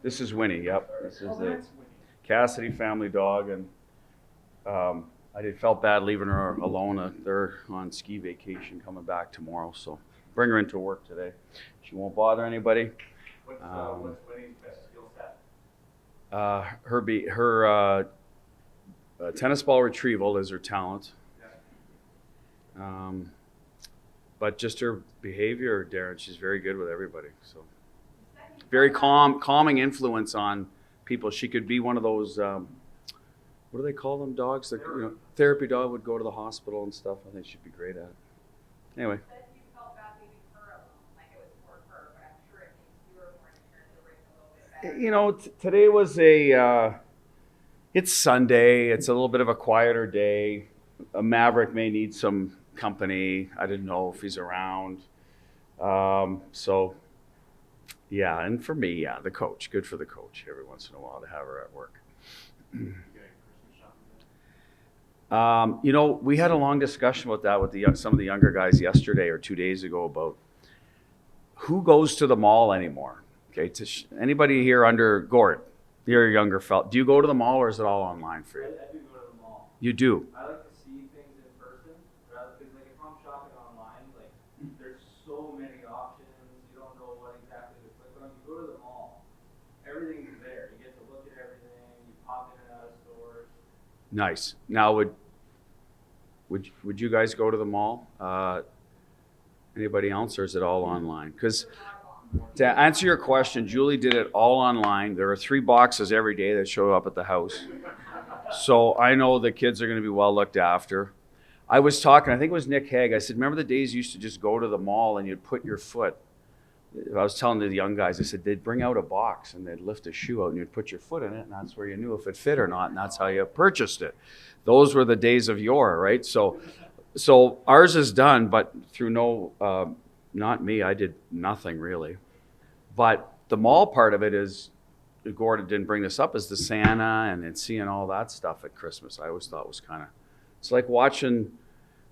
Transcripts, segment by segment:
This is Winnie, yep. This is the Cassidy family dog, and I felt bad leaving her alone. They're on ski vacation coming back tomorrow, so bring her into work today. She won't bother anybody. What's Winnie's best skill set? Her tennis ball retrieval is her talent. But just her behavior, Darren, she's very good with everybody. So very calming influence on people. She could be one of those, what do they call them, dogs? That, therapy dog would go to the hospital and stuff. I think she'd be great at it. Anyway. Today was it's Sunday. It's a little bit of a quieter day. A Maverick may need some company. I didn't know if he's around. So, yeah, and for me, the coach. Good for the coach every once in a while to have her at work. We had a long discussion about that with some of the younger guys yesterday or 2 days ago about who goes to the mall anymore. Okay, anybody here under Gord, you're a younger fella. Do you go to the mall or is it all online for you? I do go to the mall. You do? I like to see things in person rather because if I'm shopping online, there's so many options. You don't know what exactly to click on. You go to the mall, everything's there. You get to look at everything. You pop in and out of stores. Nice. Now, would you guys go to the mall? Anybody else, or is it all online? Because to answer your question, Julie did it all online. There are 3 boxes every day that show up at the house. So I know the kids are going to be well looked after. I was talking, I think it was Nick Haig. I said, remember the days you used to just go to the mall and you'd put your foot. I was telling the young guys, I said, they'd bring out a box and they'd lift a shoe out and you'd put your foot in it, and that's where you knew if it fit or not, and that's how you purchased it. Those were the days of yore, right? So ours is done, but through not me, I did nothing really. But the mall part of it is, Gordon didn't bring this up, is the Santa and seeing all that stuff at Christmas. I always thought was kind of, it's like watching,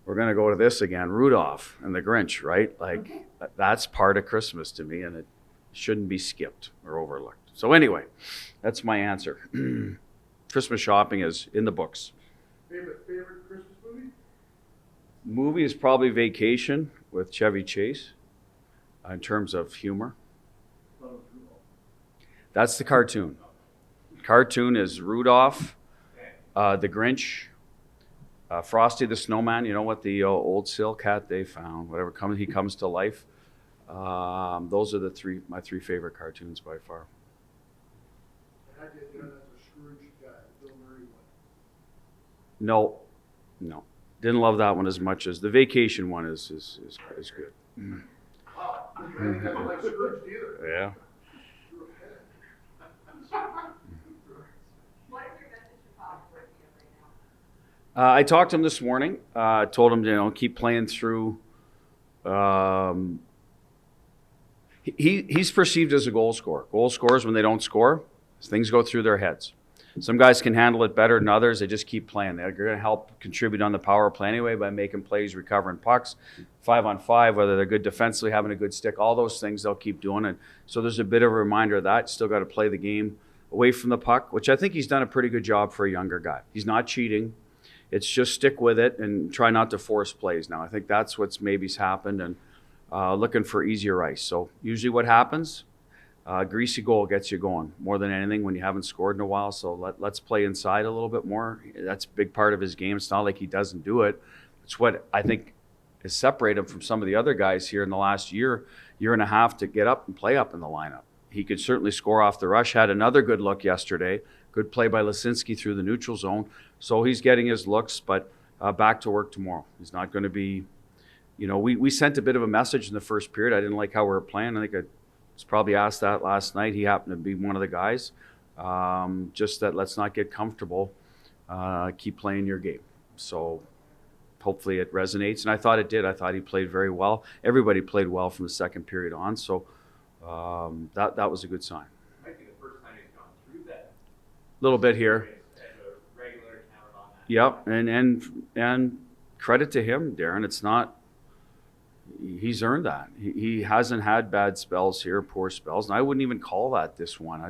we're going to go to this again, Rudolph and the Grinch, right? Like that's part of Christmas to me, and it shouldn't be skipped or overlooked. So anyway, that's my answer. Christmas shopping is in the books. Favorite Christmas movie? Movie is probably Vacation with Chevy Chase in terms of humor. That's the cartoon. Cartoon is Rudolph, the Grinch, Frosty the Snowman. You know what, the old Sil cat they found, whatever he comes to life. Those are my 3 favorite cartoons by far. And I did, that's a Scrooge guy, Bill Murray one. No, didn't love that one as much as the Vacation one is good. Wow, I don't like Scrooge either. Yeah. What is your message to Coach Bruce right now? I talked to him this morning. Told him, keep playing through. He's perceived as a goal scorer. Goal scorers, when they don't score, things go through their heads. Some guys can handle it better than others. They just keep playing. They're going to help contribute on the power play anyway by making plays, recovering pucks, 5-on-5, whether they're good defensively, having a good stick, all those things they'll keep doing. And so there's a bit of a reminder of that. Still got to play the game away from the puck, which I think he's done a pretty good job for a younger guy. He's not cheating. It's just stick with it and try not to force plays now. I think that's what's maybe's happened, and looking for easier ice. So usually what happens, greasy goal gets you going more than anything when you haven't scored in a while. So let's play inside a little bit more. That's a big part of his game. It's not like he doesn't do it. It's what I think has separated him from some of the other guys here in the last year and a half to get up and play up in the lineup. He could certainly score off the rush. Had another good look yesterday. Good play by Lisinski through the neutral zone. So he's getting his looks, but back to work tomorrow. He's not going to be, we sent a bit of a message in the first period. I didn't like how we were playing. I think I was probably asked that last night. He happened to be one of the guys. Just that let's not get comfortable. Keep playing your game. So hopefully it resonates. And I thought it did. I thought he played very well. Everybody played well from the second period on. So that was a good sign. Might be the first time he's gone through that. A little bit here. As a regular counted on that. Yep, and credit to him, Darren. It's not, He's earned that. He hasn't had bad spells here, poor spells, and I wouldn't even call that this one.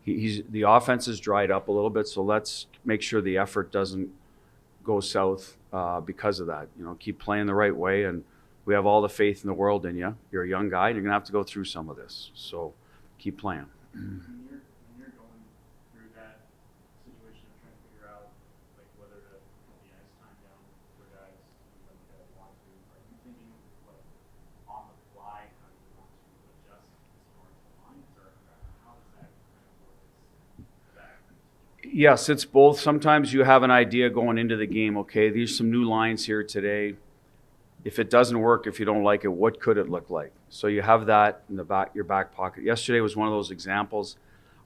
He's the offense has dried up a little bit, so let's make sure the effort doesn't go south because of that. Keep playing the right way, and we have all the faith in the world in you. You're a young guy, and you're gonna have to go through some of this. So keep playing. When you're going through that situation of trying to figure out like whether to cut the ice time down for guys like that want to, are you thinking like on the fly how you want to adjust as far as the lines, or how does that kind of work? Yes, it's both. Sometimes you have an idea going into the game. Okay, there's some new lines here today. If it doesn't work, if you don't like it, what could it look like? So you have that in your back pocket. Yesterday was one of those examples.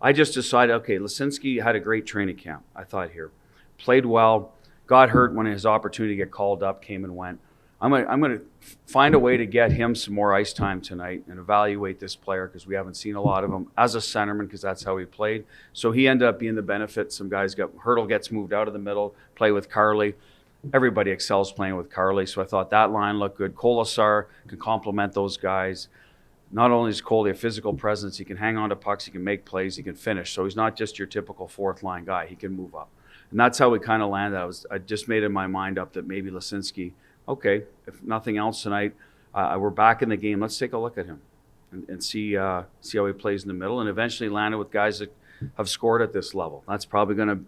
I just decided, okay, Lisinski had a great training camp, I thought here. Played well, got hurt when his opportunity to get called up came and went. I'm going to find a way to get him some more ice time tonight and evaluate this player because we haven't seen a lot of him as a centerman because that's how he played. So he ended up being the benefit. Some guys Hurdle gets moved out of the middle, play with Carly. Everybody excels playing with Carly, so I thought that line looked good. Kolasar can complement those guys. Not only is Cole a physical presence, he can hang on to pucks, he can make plays, he can finish. So he's not just your typical fourth line guy. He can move up. And that's how we kind of landed. I just made in my mind up that maybe Lisinski, okay, if nothing else tonight, we're back in the game. Let's take a look at him and see how he plays in the middle, and eventually landed with guys that have scored at this level. That's probably going to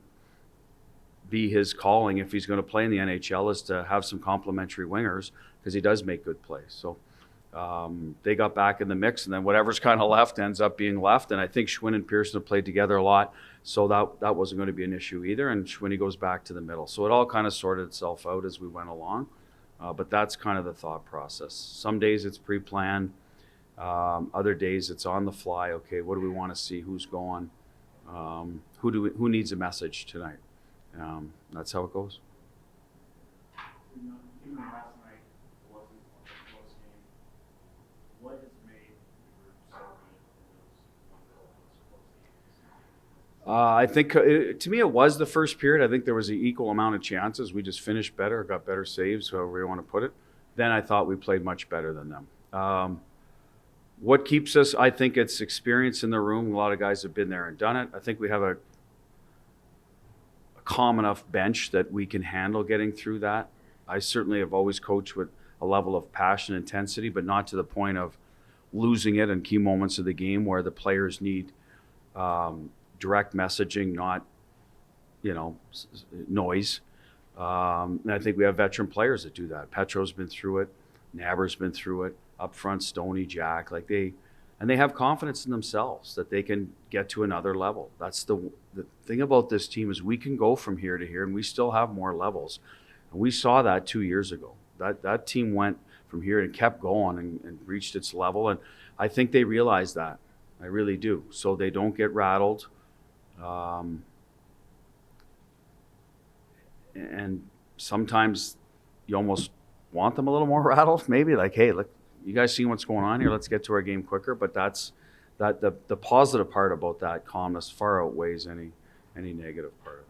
be his calling if he's going to play in the NHL, is to have some complementary wingers because he does make good plays. So they got back in the mix, and then whatever's kind of left ends up being left. And I think Schwinn and Pearson have played together a lot, so that wasn't going to be an issue either. And Schwinn goes back to the middle. So it all kind of sorted itself out as we went along. But that's kind of the thought process. Some days it's pre-planned. Other days it's on the fly. Okay, what do we want to see? Who's going? Who needs a message tonight? That's how it goes. Even last night wasn't a close game. What has made the group so good in those close games? I think to me it was the first period. I think there was an equal amount of chances. We just finished better, got better saves, however you want to put it. Then I thought we played much better than them. What keeps us, I think it's experience in the room. A lot of guys have been there and done it. I think we have a calm enough bench that we can handle getting through that. I certainly have always coached with a level of passion and intensity, but not to the point of losing it in key moments of the game where the players need direct messaging, not noise. And I think we have veteran players that do that. Petro's been through it. Naber's been through it. Up front, Stoney, Jack, they have confidence in themselves that they can get to another level. That's the thing about this team is we can go from here to here, and we still have more levels. And we saw that 2 years ago. That team went from here and kept going and reached its level. And I think they realize that. I really do. So they don't get rattled. And sometimes you almost want them a little more rattled, maybe like, hey, look, you guys see what's going on here? Let's get to our game quicker. But the positive part about that calmness far outweighs any negative part of it.